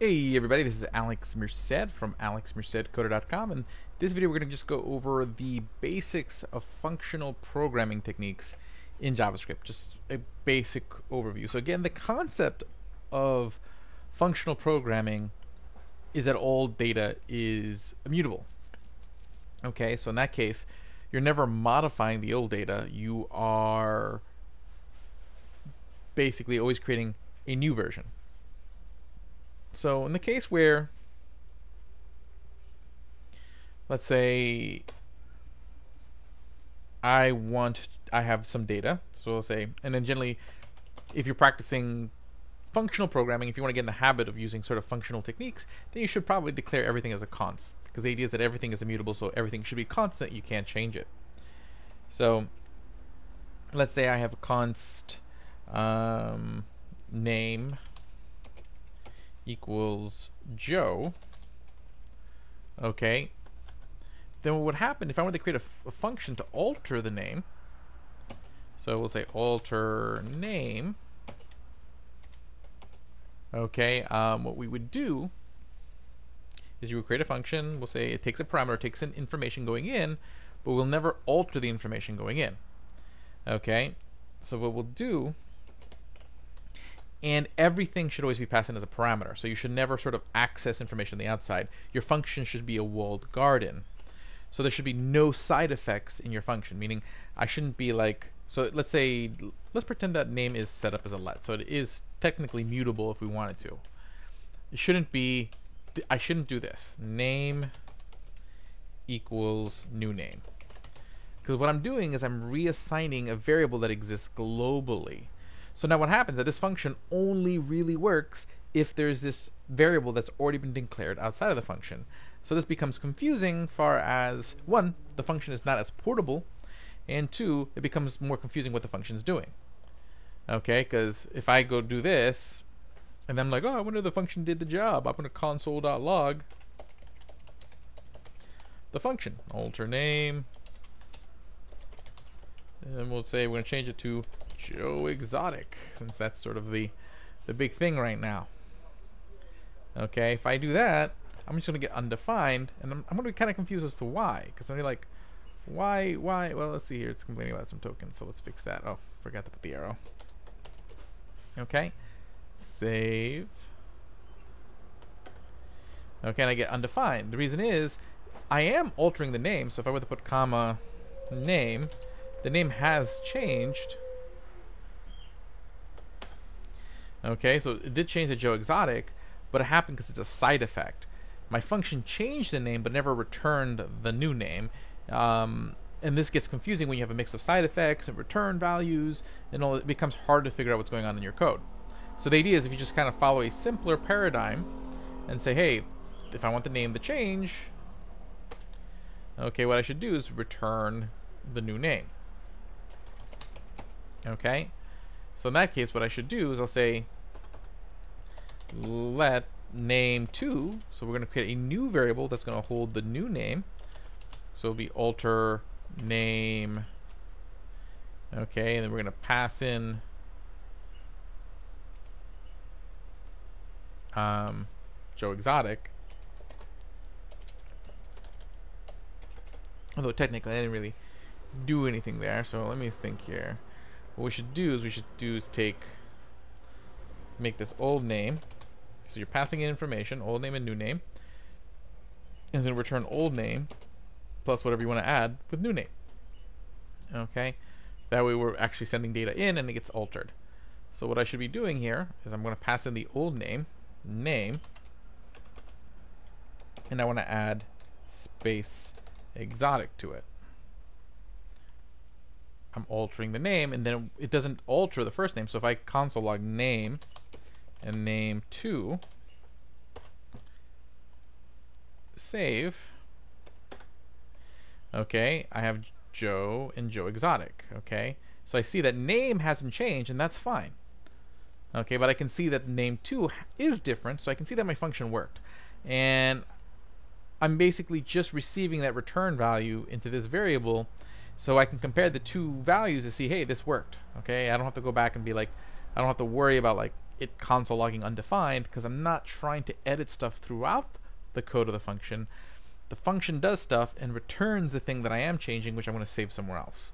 Hey everybody, this is Alex Merced from alexmercedcoder.com, and this video we're going to just go over the basics of functional programming techniques in JavaScript, just a basic overview. So again, the concept of functional programming is that all data is immutable. Okay, so in that case, you're never modifying the old data, you are basically always creating a new version. So in the case where, let's say I have some data, so I'll say, and then generally if you're practicing functional programming, if you want to get in the habit of using sort of functional techniques, then you should probably declare everything as a const, because the idea is that everything is immutable, so everything should be constant, you can't change it. So let's say I have a const name equals Joe. Okay, then what would happen if I wanted to create a function to alter the name? So we'll say alter name. Okay, what we would do is you would create a function. We'll say it takes a parameter, it takes an information going in, but we'll never alter the information going in. Okay, so what we'll do, and everything should always be passed in as a parameter, so you should never sort of access information on the outside. Your function should be a walled garden, so there should be no side effects in your function, meaning I shouldn't be like, so let's pretend that name is set up as a let, so it is technically mutable if we wanted to. It shouldn't be, I shouldn't do this, name equals new name, because what I'm doing is I'm reassigning a variable that exists globally. So now what happens is that this function only really works if there's this variable that's already been declared outside of the function. So this becomes confusing far as, one, the function is not as portable, and two, it becomes more confusing what the function is doing. Okay, because if I go do this, and I'm like, oh, I wonder if the function did the job, I'm going to console.log the function, alter name, and we'll say we're going to change it to Joe Exotic, since that's sort of the big thing right now. Okay, if I do that, I'm just going to get undefined, and I'm going to be kind of confused as to why, because I'm gonna be like, why, well, let's see here, it's complaining about some tokens, so let's fix that. Oh, forgot to put the arrow. Okay, save. Okay, and I get undefined. The reason is, I am altering the name, so if I were to put comma name, the name has changed. Okay, so it did change to Joe Exotic, but it happened because it's a side effect. My function changed the name but never returned the new name. And this gets confusing when you have a mix of side effects and return values and all. It becomes hard to figure out what's going on in your code. So the idea is if you just kind of follow a simpler paradigm and say, hey, if I want the name to change, okay, what I should do is return the new name. Okay, so in that case, what I should do is I'll say let name2, so we're going to create a new variable that's going to hold the new name. So it'll be alter name. Okay, and then we're going to pass in Joe Exotic. Although technically I didn't really do anything there, so let me think here. What we should do is make this old name. So you're passing in information, old name and new name, and then return old name plus whatever you want to add with new name. Okay, that way we're actually sending data in and it gets altered. So what I should be doing here is I'm going to pass in the old name, and I want to add space exotic to it. I'm altering the name, and then it doesn't alter the first name. So if I console log name and name2, save. Okay, I have Joe and Joe Exotic. Okay, so I see that name hasn't changed, and that's fine. Okay, but I can see that name2 is different, so I can see that my function worked. And I'm basically just receiving that return value into this variable, so I can compare the two values to see, hey, this worked. Okay, I don't have to go back and be like, I don't have to worry about like it console logging undefined because I'm not trying to edit stuff throughout the code of the function. The function does stuff and returns the thing that I am changing, which I'm going to save somewhere else.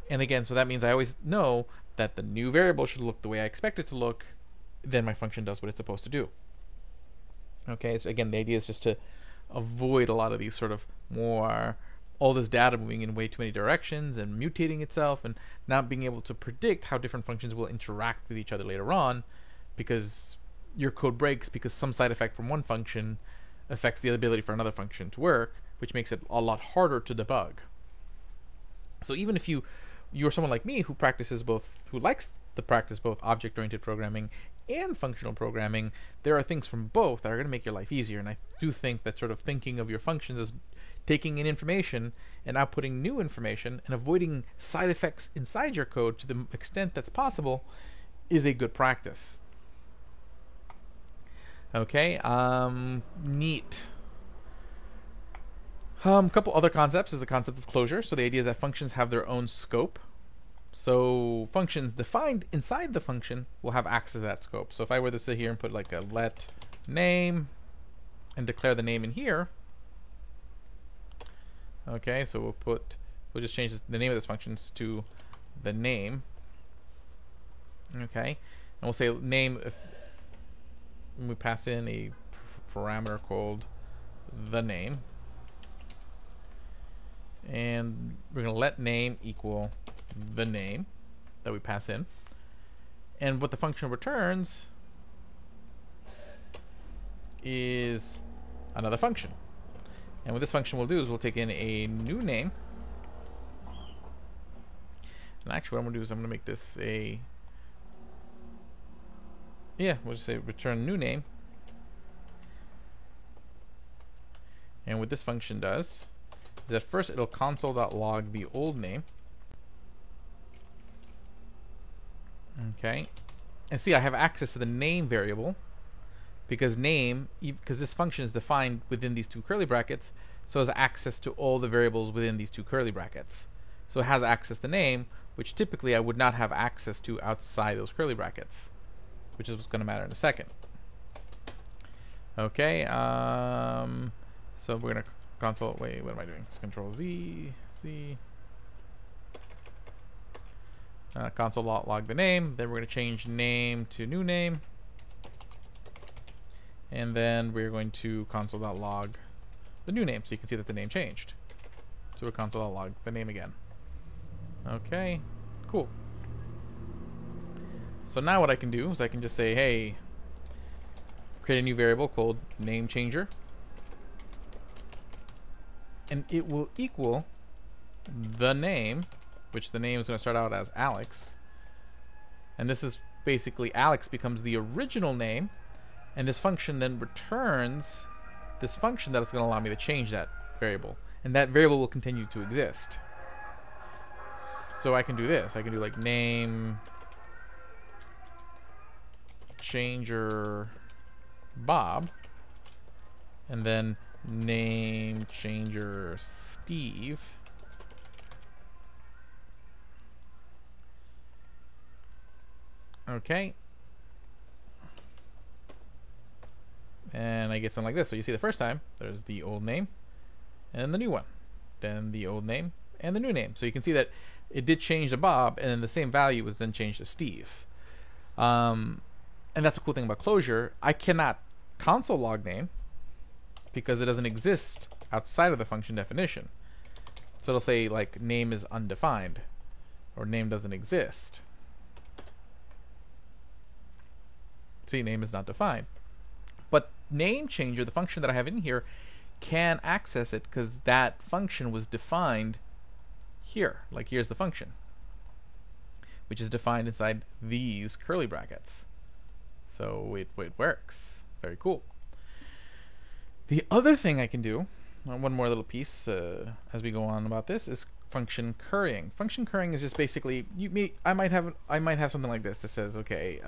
And again, so that means I always know that the new variable should look the way I expect it to look. Then my function does what it's supposed to do. Okay, so again, the idea is just to avoid a lot of these sort of more, all this data moving in way too many directions and mutating itself and not being able to predict how different functions will interact with each other later on, because your code breaks because some side effect from one function affects the ability for another function to work, which makes it a lot harder to debug. So even if you're someone like me who practices both, who likes to practice both object-oriented programming and functional programming, there are things from both that are going to make your life easier. And I do think that sort of thinking of your functions as taking in information and outputting new information and avoiding side effects inside your code to the extent that's possible is a good practice. Okay, neat. A couple other concepts is the concept of closure. So the idea is that functions have their own scope. So functions defined inside the function will have access to that scope. So if I were to sit here and put like a let name and declare the name in here, okay, so we'll just change the name of this function to the name. Okay, and we'll say name if we pass in a parameter called the name, and we're going to let name equal the name that we pass in, and what the function returns is another function. And what this function will do is we'll take in a new name, and actually what I'm going to do is I'm going to make this we'll just say return new name. And what this function does is at first it'll console.log the old name. Okay, and see I have access to the name variable because this function is defined within these two curly brackets, so it has access to all the variables within these two curly brackets. So it has access to name, which typically I would not have access to outside those curly brackets, which is what's going to matter in a second. Okay, so we're going to console, wait, what am I doing? It's Control Z. Console log the name, then we're going to change name to new name, and then we're going to console.log the new name so you can see that the name changed. So we're console.log the name again. Okay, cool. So now what I can do is I can just say, hey, create a new variable called name changer, and it will equal the name, which the name is going to start out as Alex, and this is basically Alex becomes the original name, and this function then returns this function that is going to allow me to change that variable, and that variable will continue to exist. So I can do this. I can do like name changer Bob, and then name changer Steve. Okay, and I get something like this. So you see the first time there's the old name and the new one, then the old name and the new name. So you can see that it did change to Bob, and then the same value was then changed to Steve. And that's a cool thing about closure. I cannot console log name because it doesn't exist outside of the function definition. So it'll say like name is undefined or name doesn't exist. See, name is not defined. But name changer, the function that I have in here, can access it because that function was defined here. Like here's the function, which is defined inside these curly brackets. So it works. Very cool. The other thing I can do, one more little piece as we go on about this, is function currying. Function currying is just basically I might have something like this that says, okay,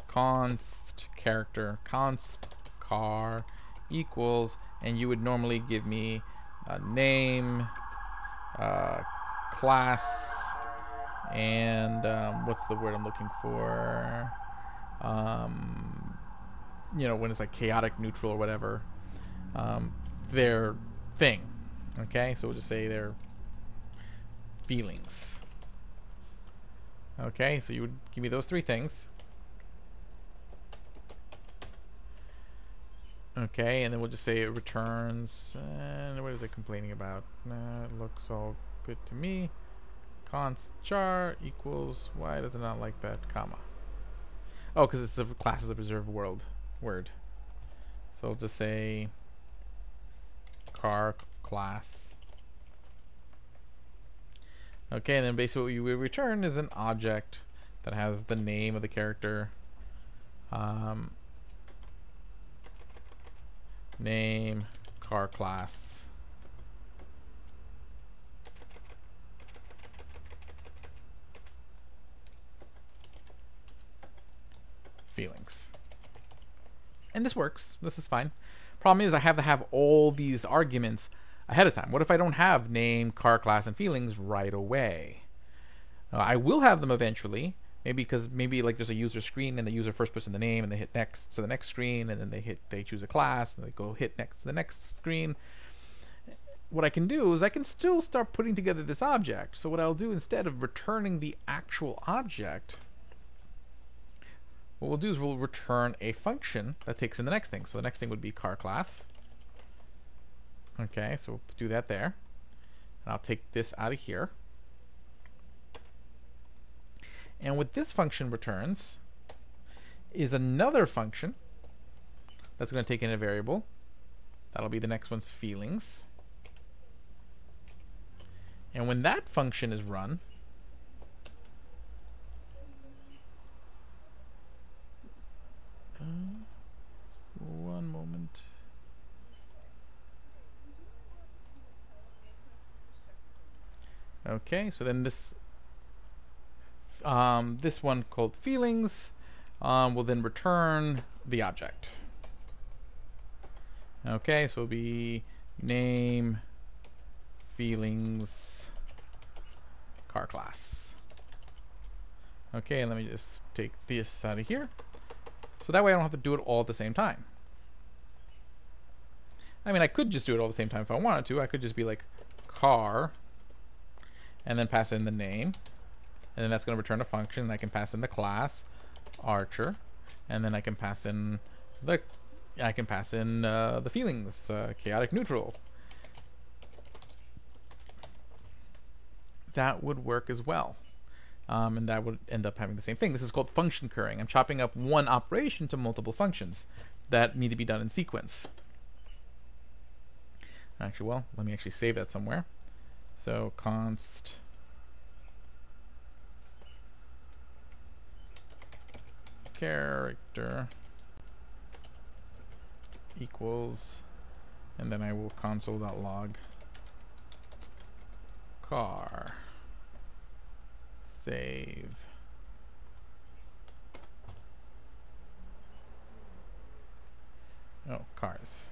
const character const car equals, and you would normally give me a name, class, and what's the word I'm looking for? When it's like chaotic neutral or whatever, their thing. Okay, so we'll just say their feelings. Okay, so you would give me those three things. Okay, and then we'll just say it returns. And what is it complaining about? It looks all good to me. Const char equals. Why does it not like that comma? Oh, because it's a class is a preserved word. So I'll just say car class. Okay, and then basically what you will return is an object that has the name of the character, name, car class, feelings. And this works. This is fine. Problem is I have to have all these arguments ahead of time. What if I don't have name, car class, and feelings right away? I will have them eventually. Maybe like there's a user screen and the user first puts in the name and they hit next to the next screen, and then they choose a class and they go hit next to the next screen. What I can do is I can still start putting together this object. So what I'll do, instead of returning the actual object, what we'll do is we'll return a function that takes in the next thing. So the next thing would be car class. Okay, so we'll do that there. And I'll take this out of here. And what this function returns is another function that's going to take in a variable. That'll be the next one's feelings. And when that function is run, one moment. Okay, so then this one called feelings will then return the object. Okay, so it'll be name, feelings, car class. Okay, and let me just take this out of here. So that way I don't have to do it all at the same time. I mean, I could just do it all at the same time if I wanted to. I could just be like car, and then pass in the name, and then that's going to return a function, and I can pass in the class Archer, and then I can pass in the feelings chaotic neutral. That would work as well, and that would end up having the same thing. This is called function currying. I'm chopping up one operation to multiple functions that need to be done in sequence. Actually, well, let me actually save that somewhere. So const character equals, and then I will console.log car, save. Oh, cars.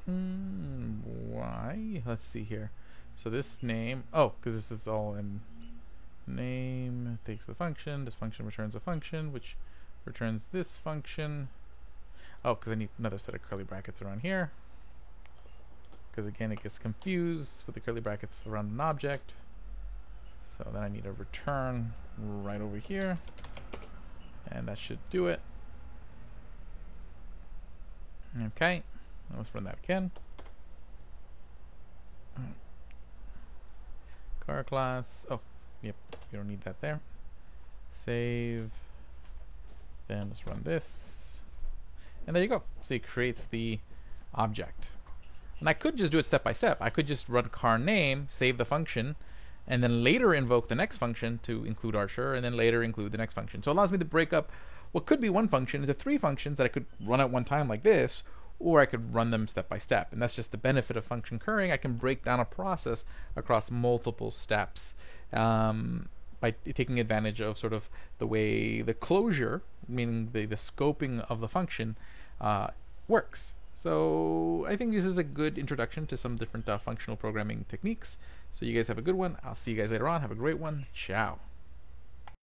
Why? Let's see here. So this name, oh, because this is all in name, takes the function, this function returns a function, which returns this function. Oh, because I need another set of curly brackets around here. Because again, it gets confused with the curly brackets around an object. So then I need a return right over here. And that should do it. Okay. Let's run that again. Car class. Oh, yep. You don't need that there. Save. Then let's run this. And there you go. So it creates the object. And I could just do it step by step. I could just run car name, save the function, and then later invoke the next function to include Archer, and then later include the next function. So it allows me to break up what could be one function into three functions that I could run at one time like this, or I could run them step by step. And that's just the benefit of function currying. I can break down a process across multiple steps by taking advantage of sort of the way the closure, meaning the scoping of the function, works. So I think this is a good introduction to some different functional programming techniques. So you guys have a good one. I'll see you guys later on. Have a great one. Ciao.